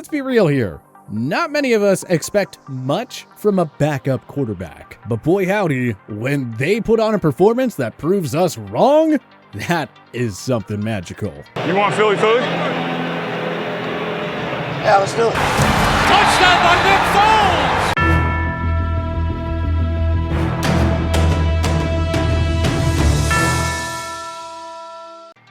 let's be real here. Not many of us expect much from a backup quarterback. But boy howdy, when they put on a performance that proves us wrong, that is something magical. You want Philly? Yeah, let's do it. Touchdown by Nick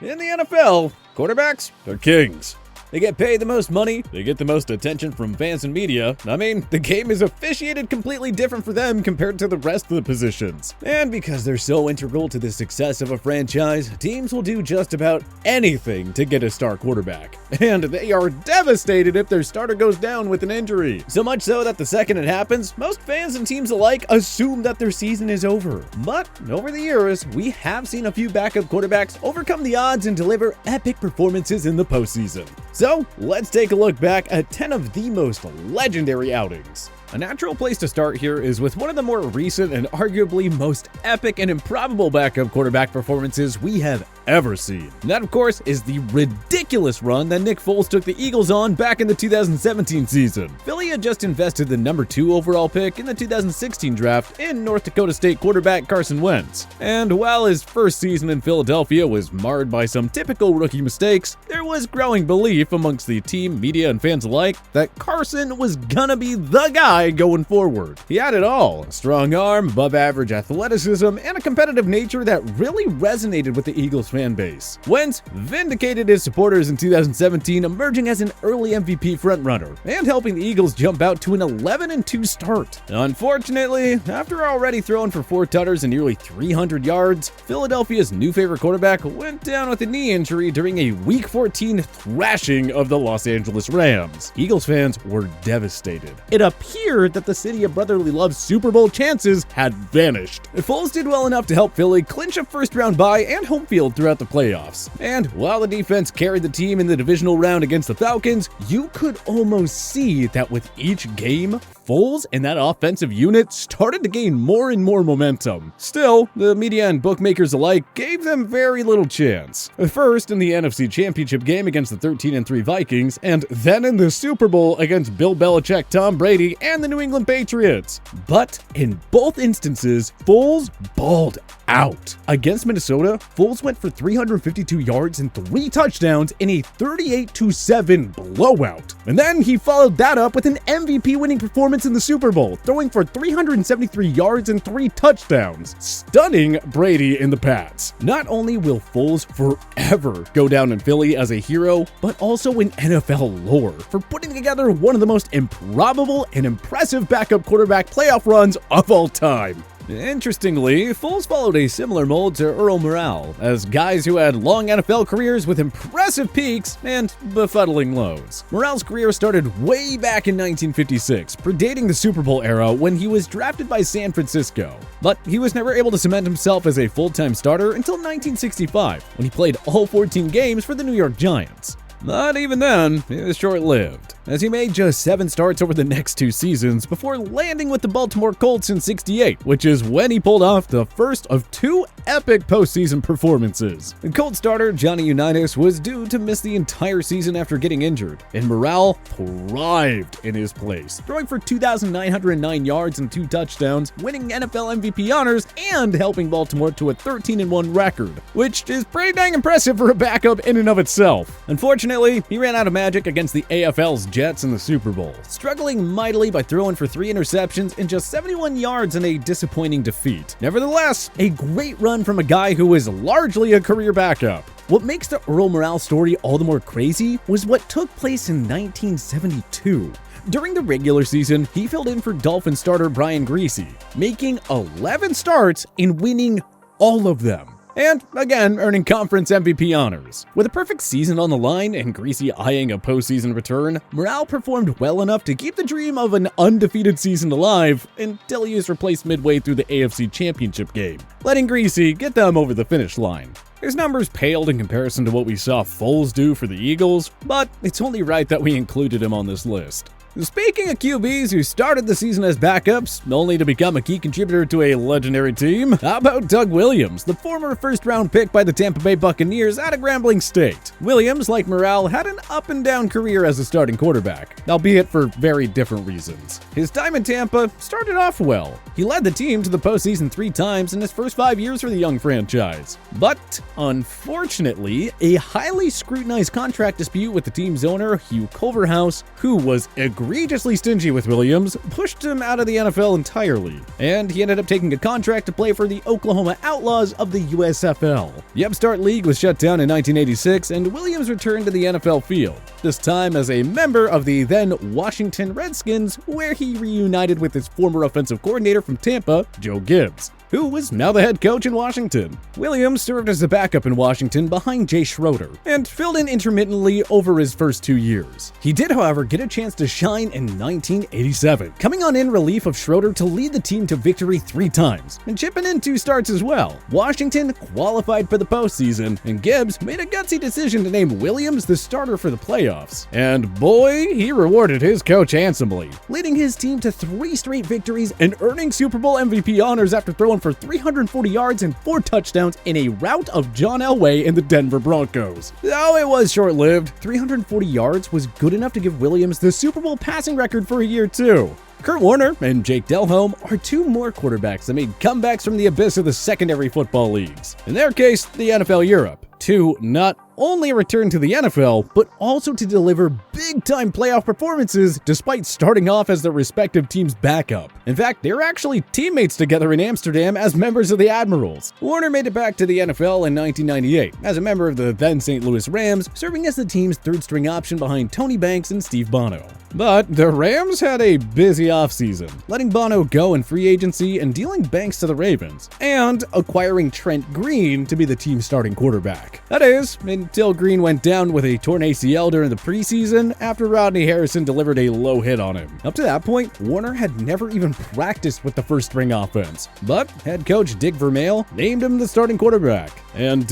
Foles! In the NFL, quarterbacks are kings. They get paid the most money, they get the most attention from fans and media. I mean, the game is officiated completely different for them compared to the rest of the positions. And because they're so integral to the success of a franchise, teams will do just about anything to get a star quarterback. And they are devastated if their starter goes down with an injury. So much so that the second it happens, most fans and teams alike assume that their season is over. But over the years, we have seen a few backup quarterbacks overcome the odds and deliver epic performances in the postseason. So, let's take a look back at 10 of the most legendary outings. A natural place to start here is with one of the more recent and arguably most epic and improbable backup quarterback performances we have ever seen. And that, of course, is the ridiculous run that Nick Foles took the Eagles on back in the 2017 season. Philly had just invested the number 2 overall pick in the 2016 draft in North Dakota State quarterback Carson Wentz. And while his first season in Philadelphia was marred by some typical rookie mistakes, there was growing belief amongst the team, media, and fans alike that Carson was gonna be the guy going forward. He had it all: a strong arm, above average athleticism, and a competitive nature that really resonated with the Eagles fan base. Wentz vindicated his supporters in 2017, emerging as an early MVP frontrunner and helping the Eagles jump out to an 11-2 start. Unfortunately, after already throwing for 4 tutters and nearly 300 yards, Philadelphia's new favorite quarterback went down with a knee injury during a Week 14 thrashing of the Los Angeles Rams. Eagles fans were devastated. It appeared that the city of brotherly love's Super Bowl chances had vanished. Foles did well enough to help Philly clinch a first-round bye and home field throughout the playoffs. And while the defense carried the team in the divisional round against the Falcons, you could almost see that with each game, Foles and that offensive unit started to gain more and more momentum. Still, the media and bookmakers alike gave them very little chance. First in the NFC Championship game against the 13-3 Vikings, and then in the Super Bowl against Bill Belichick, Tom Brady, and the New England Patriots. But in both instances, Foles balled out. Against Minnesota, Foles went for 352 yards and 3 touchdowns in a 38-7 blowout. And then he followed that up with an MVP winning performance in the Super Bowl, throwing for 373 yards and 3 touchdowns, stunning Brady in the Pats. Not only will Foles forever go down in Philly as a hero, but also in NFL lore for putting together one of the most improbable and impressive backup quarterback playoff runs of all time. Interestingly, Foles followed a similar mold to Earl Morrall, as guys who had long NFL careers with impressive peaks and befuddling lows. Morrall's career started way back in 1956, predating the Super Bowl era when he was drafted by San Francisco. But he was never able to cement himself as a full-time starter until 1965, when he played all 14 games for the New York Giants. But even then, it was short-lived, as he made just 7 starts over the next 2 seasons before landing with the Baltimore Colts in '68, which is when he pulled off the first of 2 epic postseason performances. The Colts starter Johnny Unitas was due to miss the entire season after getting injured, and Morrall thrived in his place, throwing for 2,909 yards and 2 touchdowns, winning NFL MVP honors, and helping Baltimore to a 13-1 record, which is pretty dang impressive for a backup in and of itself. Unfortunately, he ran out of magic against the AFL's Jets in the Super Bowl, struggling mightily by throwing for 3 interceptions and just 71 yards in a disappointing defeat. Nevertheless, a great run from a guy who is largely a career backup. What makes the Earl Morrall story all the more crazy was what took place in 1972. During the regular season, he filled in for Dolphins starter Brian Griese, making 11 starts and winning all of them. And again, earning conference MVP honors. With a perfect season on the line and Griese eyeing a postseason return, Morrall performed well enough to keep the dream of an undefeated season alive until he was replaced midway through the AFC Championship game, letting Griese get them over the finish line. His numbers paled in comparison to what we saw Foles do for the Eagles, but it's only right that we included him on this list. Speaking of QBs who started the season as backups, only to become a key contributor to a legendary team, how about Doug Williams, the former first-round pick by the Tampa Bay Buccaneers out of Grambling State? Williams, like Morrall, had an up-and-down career as a starting quarterback, albeit for very different reasons. His time in Tampa started off well. He led the team to the postseason 3 times in his first 5 years for the young franchise. But, unfortunately, a highly scrutinized contract dispute with the team's owner, Hugh Culverhouse, who was egregiously stingy with Williams, pushed him out of the NFL entirely, and he ended up taking a contract to play for the Oklahoma Outlaws of the USFL. The upstart league was shut down in 1986, and Williams returned to the NFL field, this time as a member of the then Washington Redskins, where he reunited with his former offensive coordinator from Tampa, Joe Gibbs, who was now the head coach in Washington. Williams served as a backup in Washington behind Jay Schroeder and filled in intermittently over his first 2 years. He did, however, get a chance to shine in 1987, coming on in relief of Schroeder to lead the team to victory 3 times and chipping in 2 starts as well. Washington qualified for the postseason, and Gibbs made a gutsy decision to name Williams the starter for the playoffs. And boy, he rewarded his coach handsomely, leading his team to 3 straight victories and earning Super Bowl MVP honors after throwing for 340 yards and 4 touchdowns in a rout of John Elway and the Denver Broncos. Though it was short-lived, 340 yards was good enough to give Williams the Super Bowl passing record for a year too. Kurt Warner and Jake Delhomme are 2 more quarterbacks that made comebacks from the abyss of the secondary football leagues. In their case, the NFL Europe. 2 not only return to the NFL, but also to deliver big-time playoff performances despite starting off as their respective team's backup. In fact, they were actually teammates together in Amsterdam as members of the Admirals. Warner made it back to the NFL in 1998 as a member of the then St. Louis Rams, serving as the team's 3rd-string option behind Tony Banks and Steve Bono. But the Rams had a busy offseason, letting Bono go in free agency and dealing Banks to the Ravens, and acquiring Trent Green to be the team's starting quarterback. That is, until Green went down with a torn ACL during the preseason after Rodney Harrison delivered a low hit on him. Up to that point, Warner had never even practiced with the first-string offense, but head coach Dick Vermeil named him the starting quarterback. And,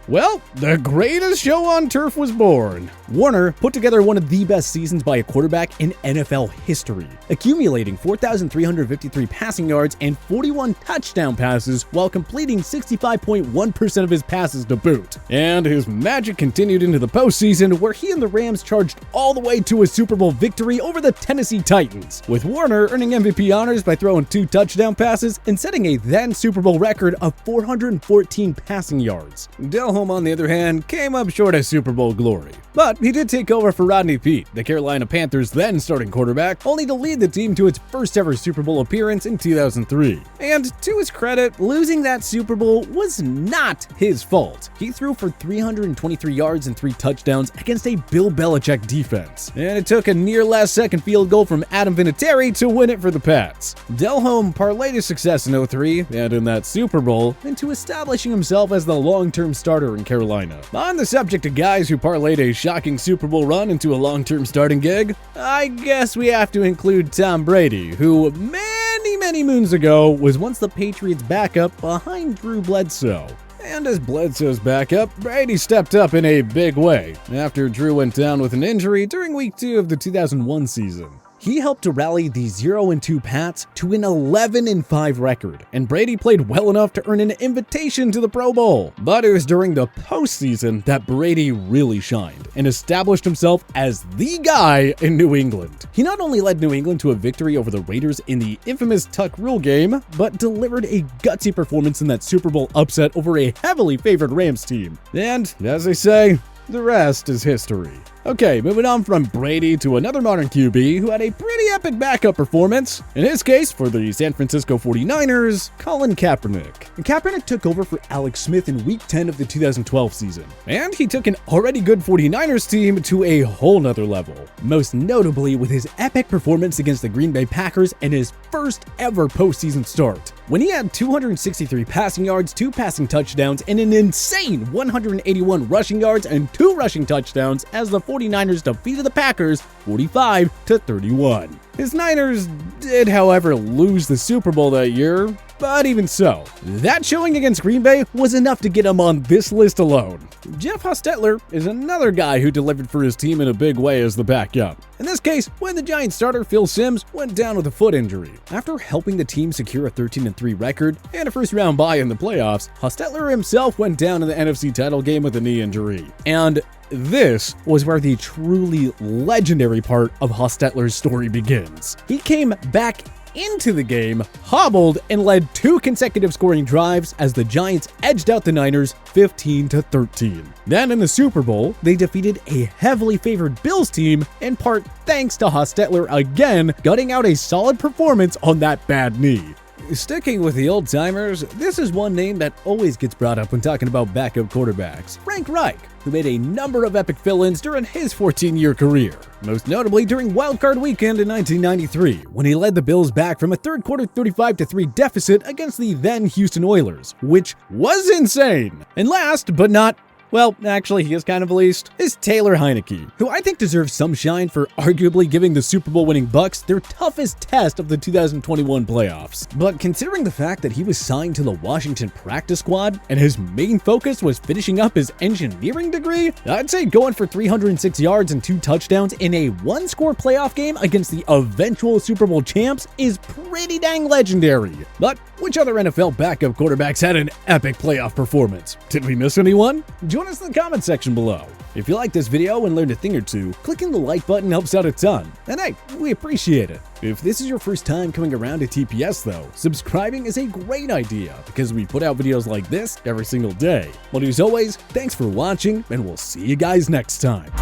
well, the greatest show on turf was born. Warner put together one of the best seasons by a quarterback in NFL history, accumulating 4,353 passing yards and 41 touchdown passes while completing 65.1% of his passes to boot. And his magic continued into the postseason, where he and the Rams charged all the way to a Super Bowl victory over the Tennessee Titans, with Warner earning MVP honors by throwing 2 touchdown passes and setting a then Super Bowl record of 414 passing yards. Delhomme, on the other hand, came up short of Super Bowl glory, but he did take over for Rodney Peete, the Carolina Panthers' then starting quarterback, only to lead the team to its first ever Super Bowl appearance in 2003. And to his credit, losing that Super Bowl was not his fault. He threw for 323 yards and 3 touchdowns against a Bill Belichick defense, and it took a near last-second field goal from Adam Vinatieri to win it for the Pats. Delhomme parlayed his success in 03 and in that Super Bowl into establishing himself as the long-term starter in Carolina. On the subject of guys who parlayed a shocking Super Bowl run into a long-term starting gig, I guess we have to include Tom Brady, who many moons ago was once the Patriots' backup behind Drew Bledsoe. And as Bledsoe's backup, Brady stepped up in a big way after Drew went down with an injury during Week 2 of the 2001 season. He helped to rally the 0-2 Pats to an 11-5 record, and Brady played well enough to earn an invitation to the Pro Bowl. But it was during the postseason that Brady really shined and established himself as the guy in New England. He not only led New England to a victory over the Raiders in the infamous Tuck Rule game, but delivered a gutsy performance in that Super Bowl upset over a heavily favored Rams team. And, as they say, the rest is history. Okay, moving on from Brady to another modern QB who had a pretty epic backup performance. In his case, for the San Francisco 49ers, Colin Kaepernick. And Kaepernick took over for Alex Smith in Week 10 of the 2012 season. And he took an already good 49ers team to a whole nother level, most notably with his epic performance against the Green Bay Packers and his first ever postseason start, when he had 263 passing yards, 2 passing touchdowns, and an insane 181 rushing yards and 2 rushing touchdowns as the 49ers defeated the Packers 45-31. His Niners did, however, lose the Super Bowl that year, But even so, that showing against Green Bay was enough to get him on this list alone. Jeff Hostetler is another guy who delivered for his team in a big way as the backup. In this case, when the Giants starter Phil Simms went down with a foot injury. After helping the team secure a 13-3 record and a first-round bye in the playoffs, Hostetler himself went down in the NFC title game with a knee injury. And this was where the truly legendary part of Hostetler's story begins. He came back into the game, hobbled, and led 2 consecutive scoring drives as the Giants edged out the Niners 15-13. Then in the Super Bowl, they defeated a heavily favored Bills team, in part thanks to Hostetler again gutting out a solid performance on that bad knee. Sticking with the old-timers, this is one name that always gets brought up when talking about backup quarterbacks, Reich, who made a number of epic fill-ins during his 14-year career. Most notably during Wildcard Weekend in 1993, when he led the Bills back from a third-quarter 35-3 deficit against the then Houston Oilers, which was insane. And last but not well, actually, he is kind of least, is Taylor Heinicke, who I think deserves some shine for arguably giving the Super Bowl winning Bucks their toughest test of the 2021 playoffs. But considering the fact that he was signed to the Washington practice squad and his main focus was finishing up his engineering degree, I'd say going for 306 yards and 2 touchdowns in a 1-score playoff game against the eventual Super Bowl champs is pretty dang legendary. But which other NFL backup quarterbacks had an epic playoff performance? Did we miss anyone? Join us in the comment section below. If you liked this video and learned a thing or two, clicking the like button helps out a ton. And hey, we appreciate it. If this is your first time coming around to TPS though, subscribing is a great idea because we put out videos like this every single day. Well, as always, thanks for watching and we'll see you guys next time.